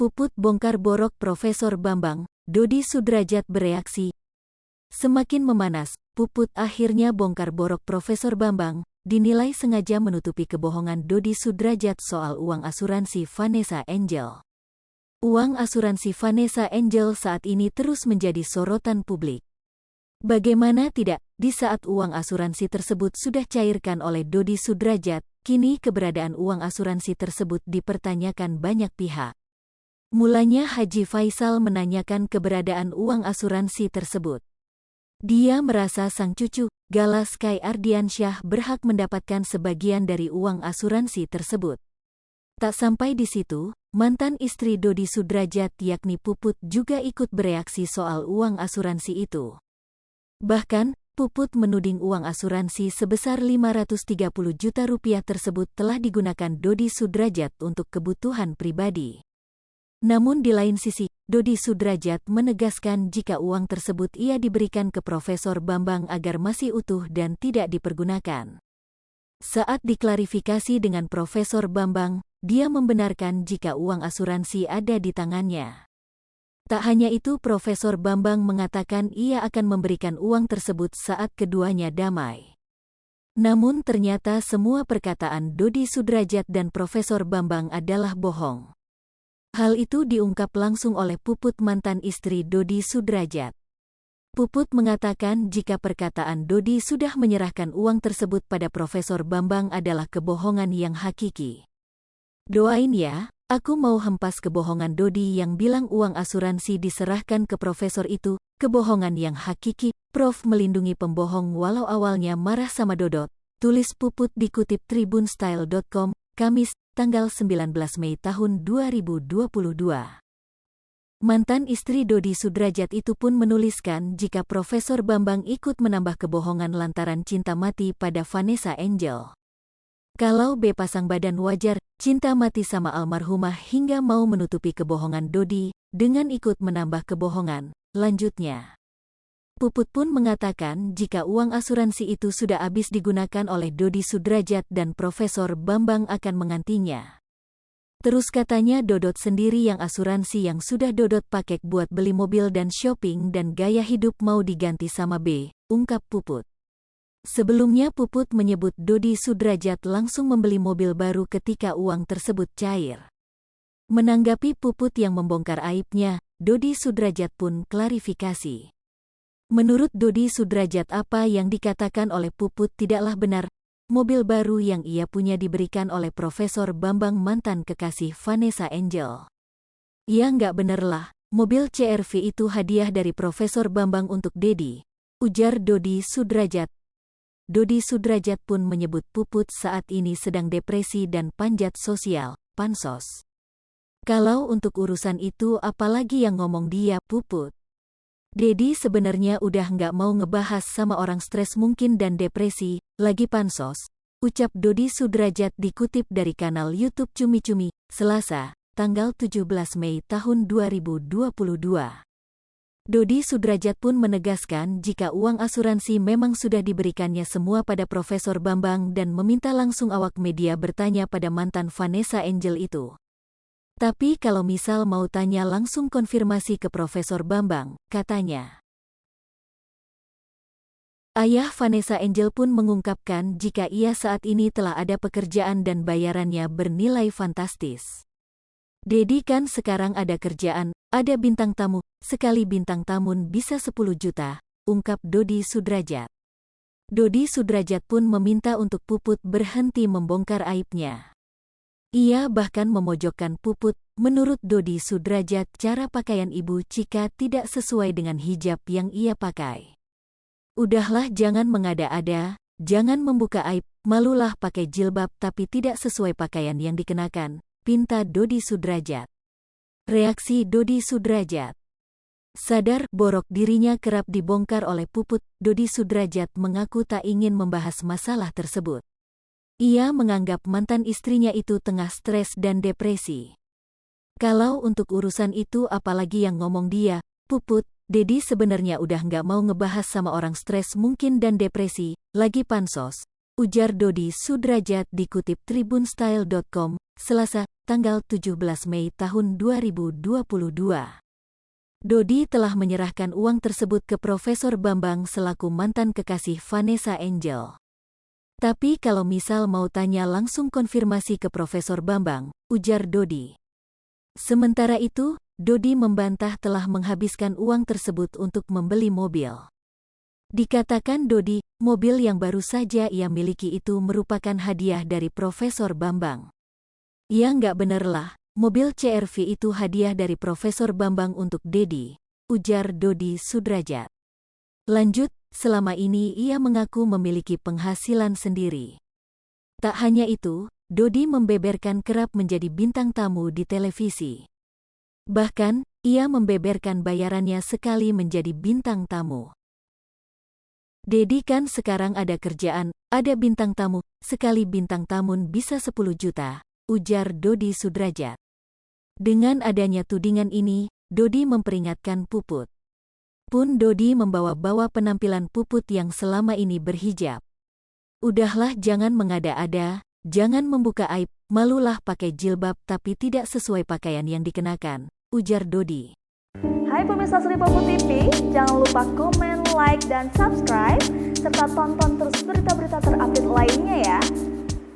Puput bongkar borok Profesor Bambang, Dodi Sudrajat bereaksi. Semakin memanas, Puput akhirnya bongkar borok Profesor Bambang, dinilai sengaja menutupi kebohongan Dodi Sudrajat soal uang asuransi Vanessa Angel. Uang asuransi Vanessa Angel saat ini terus menjadi sorotan publik. Bagaimana tidak, di saat uang asuransi tersebut sudah cairkan oleh Dodi Sudrajat, kini keberadaan uang asuransi tersebut dipertanyakan banyak pihak. Mulanya Haji Faisal menanyakan keberadaan uang asuransi tersebut. Dia merasa sang cucu, Gala Sky Ardiansyah berhak mendapatkan sebagian dari uang asuransi tersebut. Tak sampai di situ, mantan istri Dodi Sudrajat yakni Puput juga ikut bereaksi soal uang asuransi itu. Bahkan, Puput menuding uang asuransi sebesar Rp530 juta tersebut telah digunakan Dodi Sudrajat untuk kebutuhan pribadi. Namun di lain sisi, Dodi Sudrajat menegaskan jika uang tersebut ia diberikan ke Profesor Bambang agar masih utuh dan tidak dipergunakan. Saat diklarifikasi dengan Profesor Bambang, dia membenarkan jika uang asuransi ada di tangannya. Tak hanya itu, Profesor Bambang mengatakan ia akan memberikan uang tersebut saat keduanya damai. Namun ternyata semua perkataan Dodi Sudrajat dan Profesor Bambang adalah bohong. Hal itu diungkap langsung oleh Puput mantan istri Dodi Sudrajat. Puput mengatakan jika perkataan Dodi sudah menyerahkan uang tersebut pada Profesor Bambang adalah kebohongan yang hakiki. Doain ya, aku mau hempas kebohongan Dodi yang bilang uang asuransi diserahkan ke Profesor itu, kebohongan yang hakiki, Prof melindungi pembohong walau awalnya marah sama Dodot, tulis Puput dikutip tribunstyle.com, Kamis, tanggal 19 Mei tahun 2022. Mantan istri Dodi Sudrajat itu pun menuliskan jika Profesor Bambang ikut menambah kebohongan lantaran cinta mati pada Vanessa Angel. Kalau B pasang badan wajar, cinta mati sama almarhumah hingga mau menutupi kebohongan Dodi, dengan ikut menambah kebohongan, lanjutnya. Puput pun mengatakan jika uang asuransi itu sudah habis digunakan oleh Dodi Sudrajat dan Profesor Bambang akan menggantinya. Terus katanya Dodot sendiri yang asuransi yang sudah Dodot pakai buat beli mobil dan shopping dan gaya hidup mau diganti sama B, ungkap Puput. Sebelumnya Puput menyebut Dodi Sudrajat langsung membeli mobil baru ketika uang tersebut cair. Menanggapi Puput yang membongkar aibnya, Dodi Sudrajat pun klarifikasi. Menurut Dodi Sudrajat apa yang dikatakan oleh Puput tidaklah benar. Mobil baru yang ia punya diberikan oleh Profesor Bambang mantan kekasih Vanessa Angel. Ya nggak bener lah, mobil CR-V itu hadiah dari Profesor Bambang untuk Dedi, ujar Dodi Sudrajat. Dodi Sudrajat pun menyebut Puput saat ini sedang depresi dan panjat sosial, pansos. Kalau untuk urusan itu apalagi yang ngomong dia, Puput. Dedi sebenarnya udah nggak mau ngebahas sama orang stres mungkin dan depresi, lagi pansos, ucap Dodi Sudrajat dikutip dari kanal YouTube Cumi Cumi, Selasa, tanggal 17 Mei tahun 2022. Dodi Sudrajat pun menegaskan jika uang asuransi memang sudah diberikannya semua pada Profesor Bambang dan meminta langsung awak media bertanya pada mantan Vanessa Angel itu. Tapi kalau misal mau tanya langsung konfirmasi ke Profesor Bambang, katanya. Ayah Vanessa Angel pun mengungkapkan jika ia saat ini telah ada pekerjaan dan bayarannya bernilai fantastis. Dedi kan sekarang ada kerjaan, ada bintang tamu, sekali bintang tamu bisa 10 juta, ungkap Dodi Sudrajat. Dodi Sudrajat pun meminta untuk Puput berhenti membongkar aibnya. Ia bahkan memojokkan Puput, menurut Dodi Sudrajat cara pakaian ibu Cika tidak sesuai dengan hijab yang ia pakai. Udahlah jangan mengada-ada, jangan membuka aib, malulah pakai jilbab tapi tidak sesuai pakaian yang dikenakan, pinta Dodi Sudrajat. Reaksi Dodi Sudrajat. Sadar borok dirinya kerap dibongkar oleh Puput, Dodi Sudrajat mengaku tak ingin membahas masalah tersebut. Ia menganggap mantan istrinya itu tengah stres dan depresi. Kalau untuk urusan itu apalagi yang ngomong dia, Puput, Dedi sebenarnya udah nggak mau ngebahas sama orang stres mungkin dan depresi, lagi pansos, ujar Dodi Sudrajat dikutip tribunstyle.com, Selasa, tanggal 17 Mei tahun 2022. Dodi telah menyerahkan uang tersebut ke Profesor Bambang selaku mantan kekasih Vanessa Angel. Tapi kalau misal mau tanya langsung konfirmasi ke Profesor Bambang, ujar Dodi. Sementara itu, Dodi membantah telah menghabiskan uang tersebut untuk membeli mobil. Dikatakan Dodi, mobil yang baru saja ia miliki itu merupakan hadiah dari Profesor Bambang. Ya nggak bener lah, mobil CR-V itu hadiah dari Profesor Bambang untuk Dedi, ujar Dodi Sudrajat. Lanjut, selama ini ia mengaku memiliki penghasilan sendiri. Tak hanya itu, Dodi membeberkan kerap menjadi bintang tamu di televisi. Bahkan, ia membeberkan bayarannya sekali menjadi bintang tamu. Dedi kan sekarang ada kerjaan, ada bintang tamu, sekali bintang tamu bisa 10 juta, ujar Dodi Sudrajat. Dengan adanya tudingan ini, Dodi memperingatkan Puput. Pun Dodi membawa-bawa penampilan Puput yang selama ini berhijab. Udahlah jangan mengada-ada, jangan membuka aib, malulah pakai jilbab tapi tidak sesuai pakaian yang dikenakan, ujar Dodi. Hai pemirsa Sri Puput TV, jangan lupa komen, like, dan subscribe, serta tonton terus berita-berita terupdate lainnya ya.